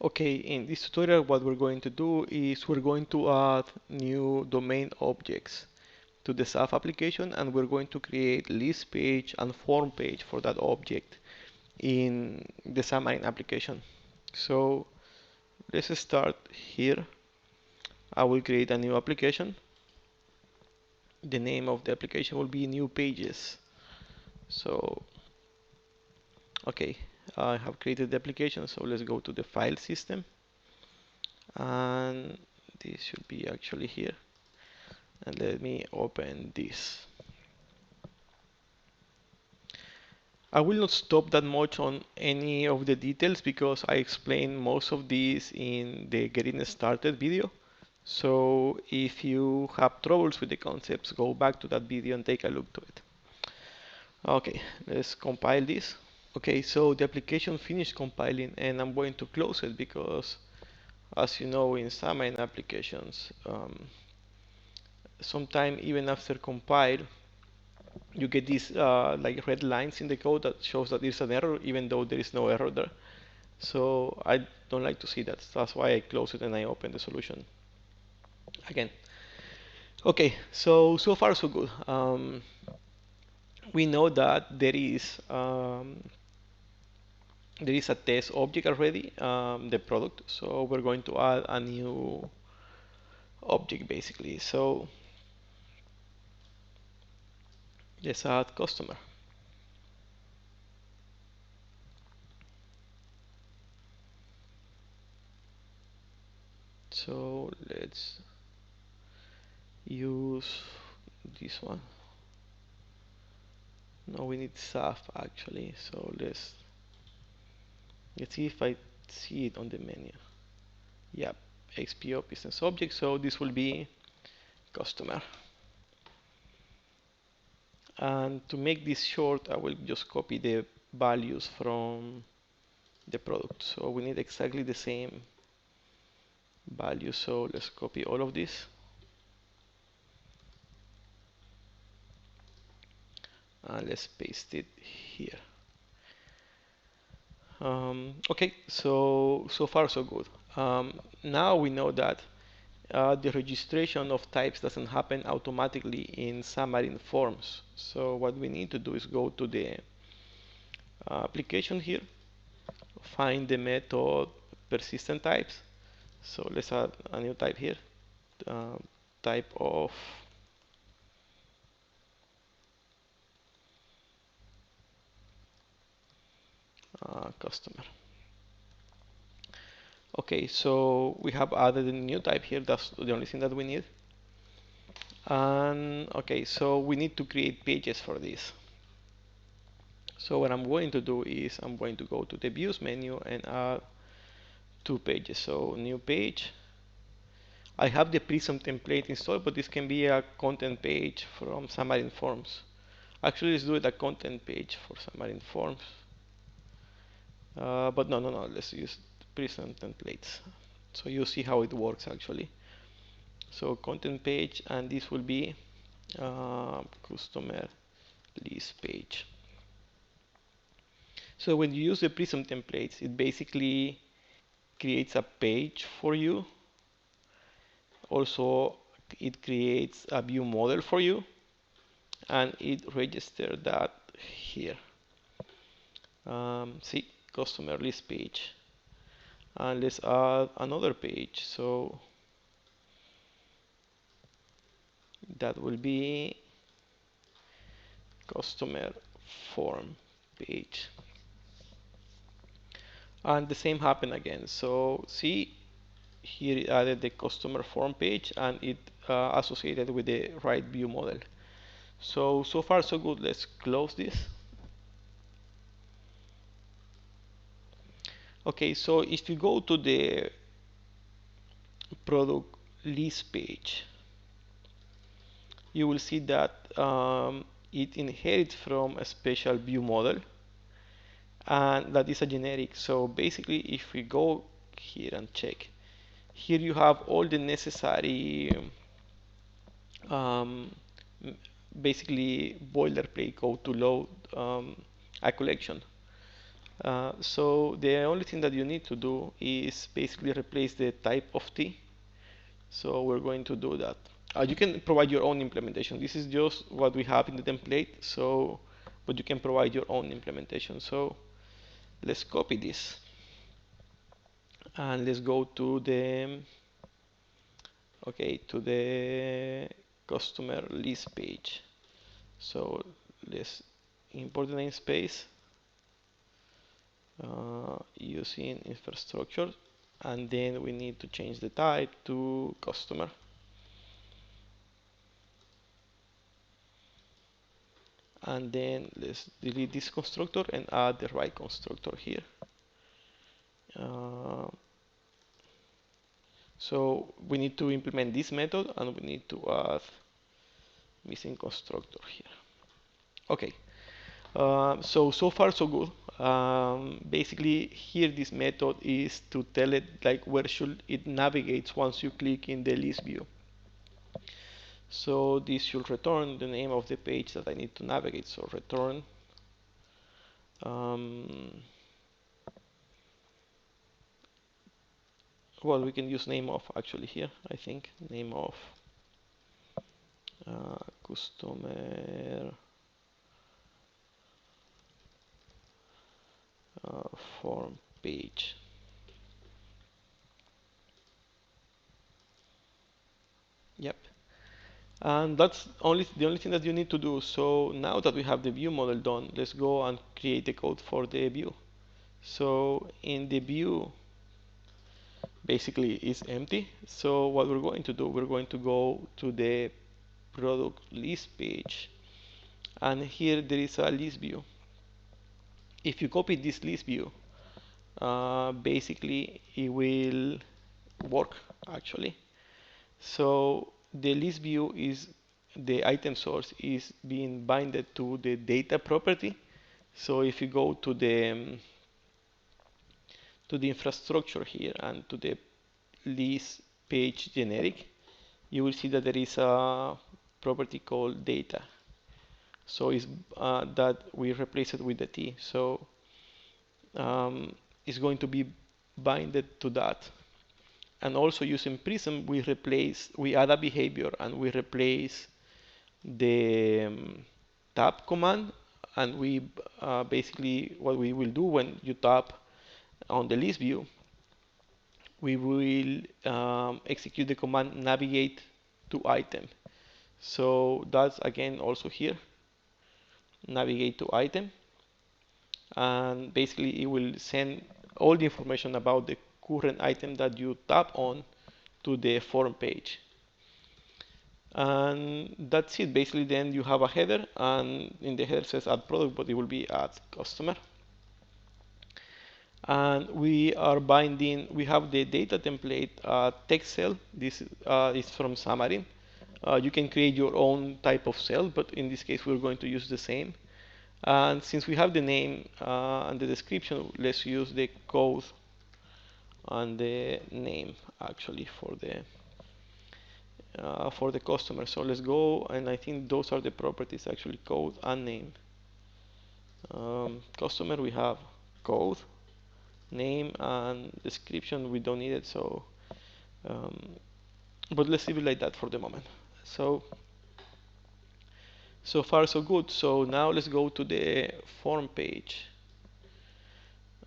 Okay, in this tutorial what we're going to do is we're going to add new domain objects to the XAF application, and we're going to create list page and form page for that object in the Xamarin application. So let's start here. I will create a new application. The name of the application will be new pages. So okay, I have created the application, so let's go to the file system, and this should be actually here, and let me open this. I will not stop that much on any of the details because I explained most of these in the getting started video. So if you have troubles with the concepts, go back to that video and take a look to it. Okay, let's compile this. Okay, so the application finished compiling, and I'm going to close it because, as you know, in Xamarin applications, sometimes even after compile, you get these like red lines in the code that shows that there's an error even though there is no error there. So I don't like to see that. That's why I close it and I open the solution again. Okay, so far so good. We know that there is a test object already, the product. So we're going to add a new object basically. So let's add customer. So let's use this one. No, we need XAF actually. So let's see if I see it on the menu. Yep, XPO business object. So this will be customer. And to make this short, I will just copy the values from the product. So we need exactly the same value. So let's copy all of this. And let's paste it here. Okay, so far so good. Now we know that the registration of types doesn't happen automatically in Xamarin Forms. So what we need to do is go to the application here, find the method persistent types. So let's add a new type here, type of customer. Okay, so we have added a new type here. That's the only thing that we need. And okay, so we need to create pages for this. So what I'm going to do is I'm going to go to the views menu and add two pages. So new page. I have the Prism template installed, but this can be a content page from Xamarin Forms. Actually, let's do it a content page for Xamarin Forms. But no, let's use Prism templates. So you see how it works actually. So content page, and this will be customer list page. So when you use the Prism templates, it basically creates a page for you. Also, it creates a view model for you, and it registers that here. See, customer list page. And let's add another page. So that will be customer form page. And the same happened again. So see, here it added the customer form page, and it associated with the right view model. So far so good. Let's close this. Okay, so if you go to the product list page, you will see that it inherits from a special view model, and that is a generic. So basically, if we go here and check, here you have all the necessary basically boilerplate code to load a collection. So the only thing that you need to do is basically replace the type of T. So we're going to do that. You can provide your own implementation. This is just what we have in the template. So, but you can provide your own implementation. So let's copy this and let's go to the to the customer list page. So let's import the namespace using infrastructure, and then we need to change the type to customer. And then let's delete this constructor and add the right constructor here. So we need to implement this method, and we need to add missing constructor here. Okay, so far so good. Basically here this method is to tell it like where should it navigate once you click in the list view. So this should return the name of the page that I need to navigate. So return well, we can use name of actually here. I think name of customer form page. Yep. And that's the only thing that you need to do. So now that we have the view model done, let's go and create the code for the view. So in the view, basically is empty. So what we're going to do, we're going to go to the product list page, and here there is a list view. If you copy this list view, basically it will work actually. So the list view is the item source is being binded to the data property. So if you go to the infrastructure here and to the list page generic, you will see that there is a property called data. So it's that we replace it with the T. So it's going to be binded to that. And also using Prism, we add a behavior and we replace the tab command, and we basically what we will do when you tap on the list view, we will execute the command navigate to item. So that's again also here, navigate to item, and basically it will send all the information about the current item that you tap on to the form page. And that's it. Basically then you have a header, and in the header says add product, but it will be add customer. And we are binding, we have the data template text cell. This is from Xamarin. You can create your own type of cell, but in this case we're going to use the same. And since we have the name and the description, let's use the code and the name actually for the customer. So let's go, and I think those are the properties actually, code and name. Customer, we have code, name, and description. We don't need it, so but let's leave it like that for the moment. So far so good. So now let's go to the form page.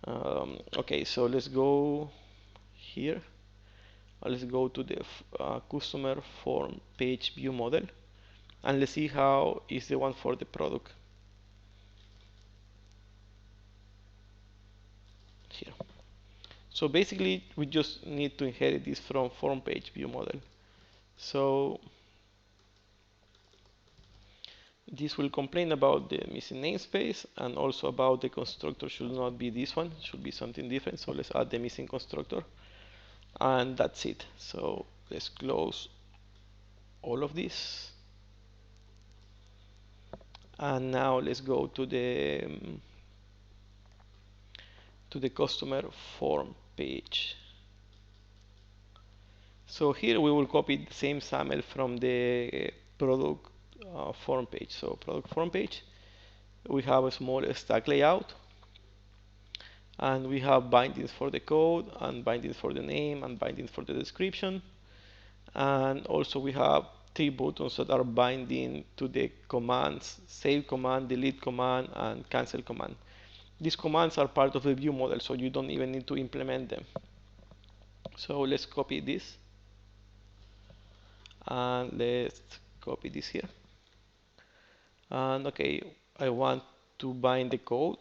Okay, so let's go here. Let's go to the customer form page view model, and let's see how is the one for the product here. So basically we just need to inherit this from form page view model. So this will complain about the missing namespace, and also about the constructor should not be this one, should be something different. So let's add the missing constructor, and that's it. So let's close all of this, and now let's go to the customer form page. So here we will copy the same XAML from the product form page. So product form page, we have a small stack layout, and we have bindings for the code and bindings for the name and bindings for the description. And also we have 3 buttons that are binding to the commands: save command, delete command, and cancel command. These commands are part of the view model, so you don't even need to implement them. So let's copy this, and let's copy this here. And okay, I want to bind the code,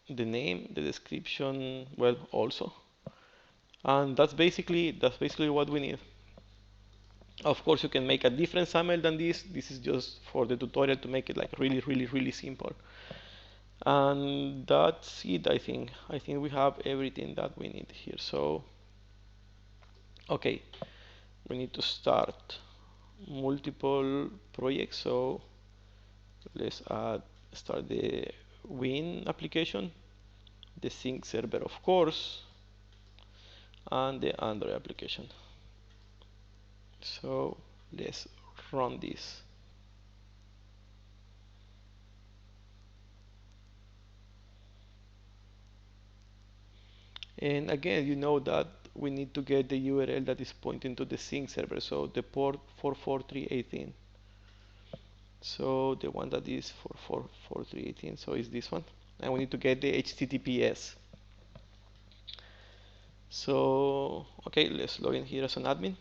the name, the description, well, also. And that's basically what we need. Of course, you can make a different XAML than this. This is just for the tutorial to make it like really simple. And that's it, I think. I think we have everything that we need here. So, okay, we need to start multiple projects. So let's start the Win application, the Sync server, of course, and the Android application. So let's run this. And again, you know that we need to get the URL that is pointing to the Sync server, so the port 44318. So the one that is 44318, so is this one. And we need to get the HTTPS. So, okay, let's log in here as an admin.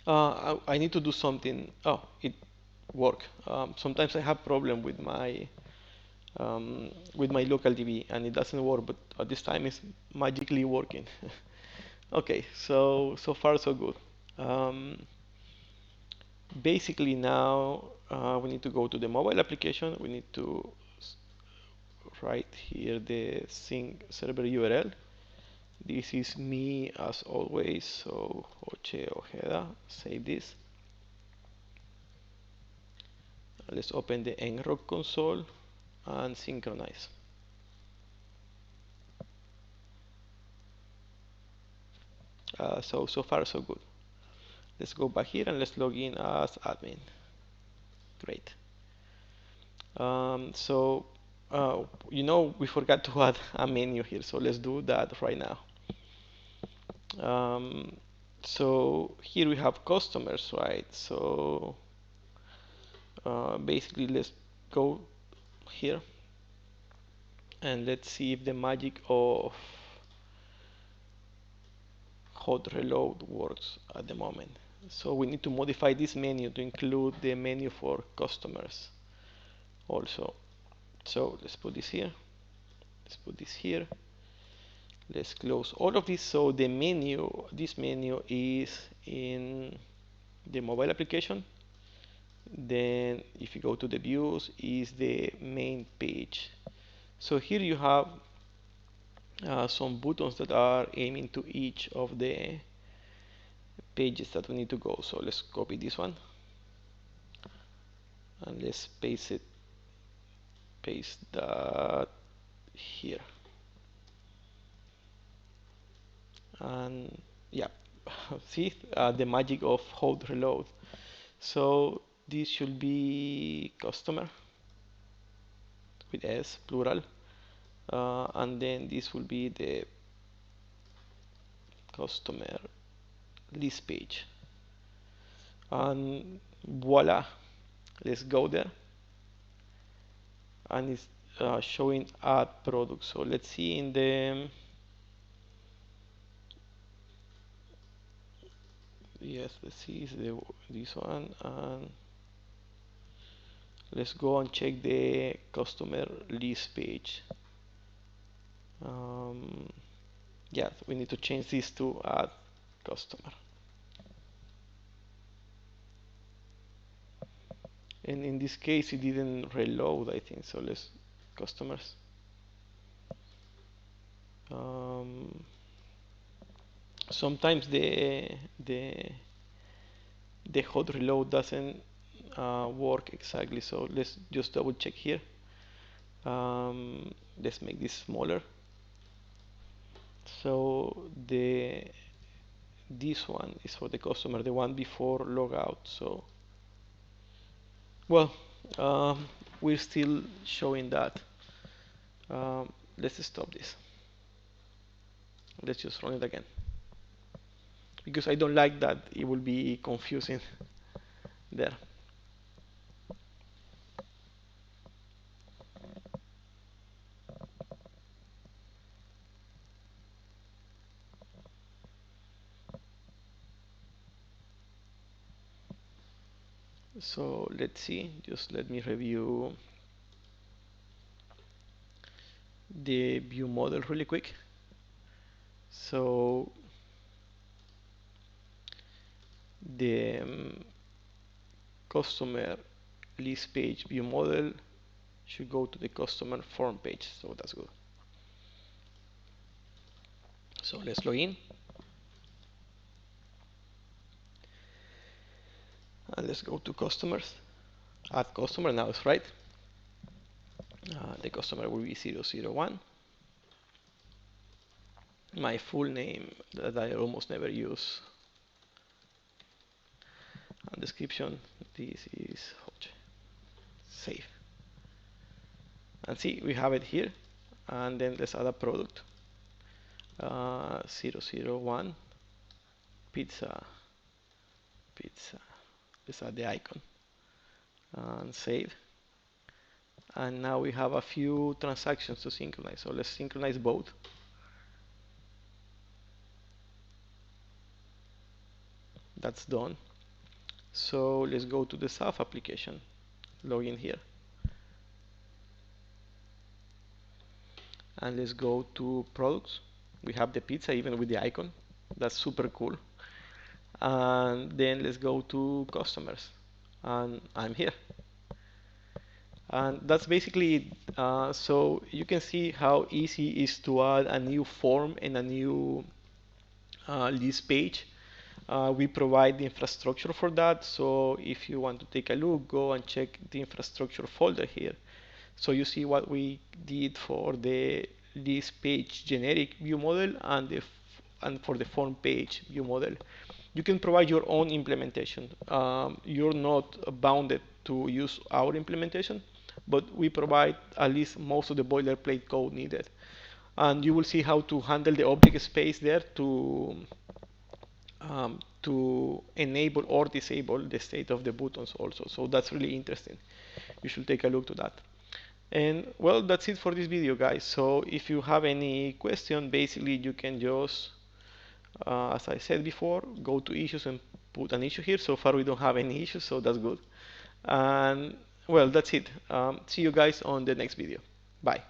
I need to do something. Oh, it worked. Sometimes I have problem with my local DB and it doesn't work, but at this time it's magically working. Okay, so far so good. Basically now we need to go to the mobile application. We need to write here the sync server URL. This is me as always, so Jose Ojeda, save this. Let's open the ngrok console and synchronize. So far so good. Let's go back here and let's log in as admin. Great. You know, we forgot to add a menu here, so let's do that right now. So here we have customers, right? So basically let's go here and let's see if the magic of hot reload works at the moment. So we need to modify this menu to include the menu for customers also. So let's put this here. Let's put this here. Let's close all of this. So the menu, this menu is in the mobile application. Then if you go to the views, is the main page. So here you have some buttons that are aiming to each of the pages that we need to go. So let's copy this one and let's paste that here. And yeah, see the magic of hot reload. So this should be customer with S, plural, and then this will be the customer list page. And voila, let's go there. And it's showing add product. So let's see in the yes, let's see this one, and let's go and check the customer list page. Yeah, we need to change this to add customer. And in this case, it didn't reload, I think. So let's customers. Sometimes the hot reload doesn't work exactly. So let's just double check here. Let's make this smaller. So this one is for the customer, the one before logout. So well, we're still showing that. Let's stop this. Let's just run it again, because I don't like that it will be confusing there. So let's see, just let me review the view model really quick. So the customer list page view model should go to the customer form page, so that's good. So let's log in and let's go to customers, add customer. Now it's right. The customer will be 001. My full name that I almost never use, and description, this is save. And see, we have it here. And then let's add a product, 001 pizza. Let's add the icon and save. And now we have a few transactions to synchronize, so let's synchronize both. That's done. So let's go to the XAF application, log in here, and let's go to products. We have the pizza even with the icon. That's super cool. And then let's go to customers, and I'm here. And that's basically it. So you can see how easy it is to add a new form and a new list page. We provide the infrastructure for that, so if you want to take a look, go and check the infrastructure folder here. So you see what we did for the list page generic view model and for the form page view model. You can provide your own implementation. You're not bounded to use our implementation, but we provide at least most of the boilerplate code needed. And you will see how to handle the object space there to enable or disable the state of the buttons also. So that's really interesting. You should take a look to that. And well, that's it for this video, guys. So if you have any question, basically you can just, as I said before, go to issues and put an issue here. So far we don't have any issues, so that's good. And well, that's it. See you guys on the next video. Bye.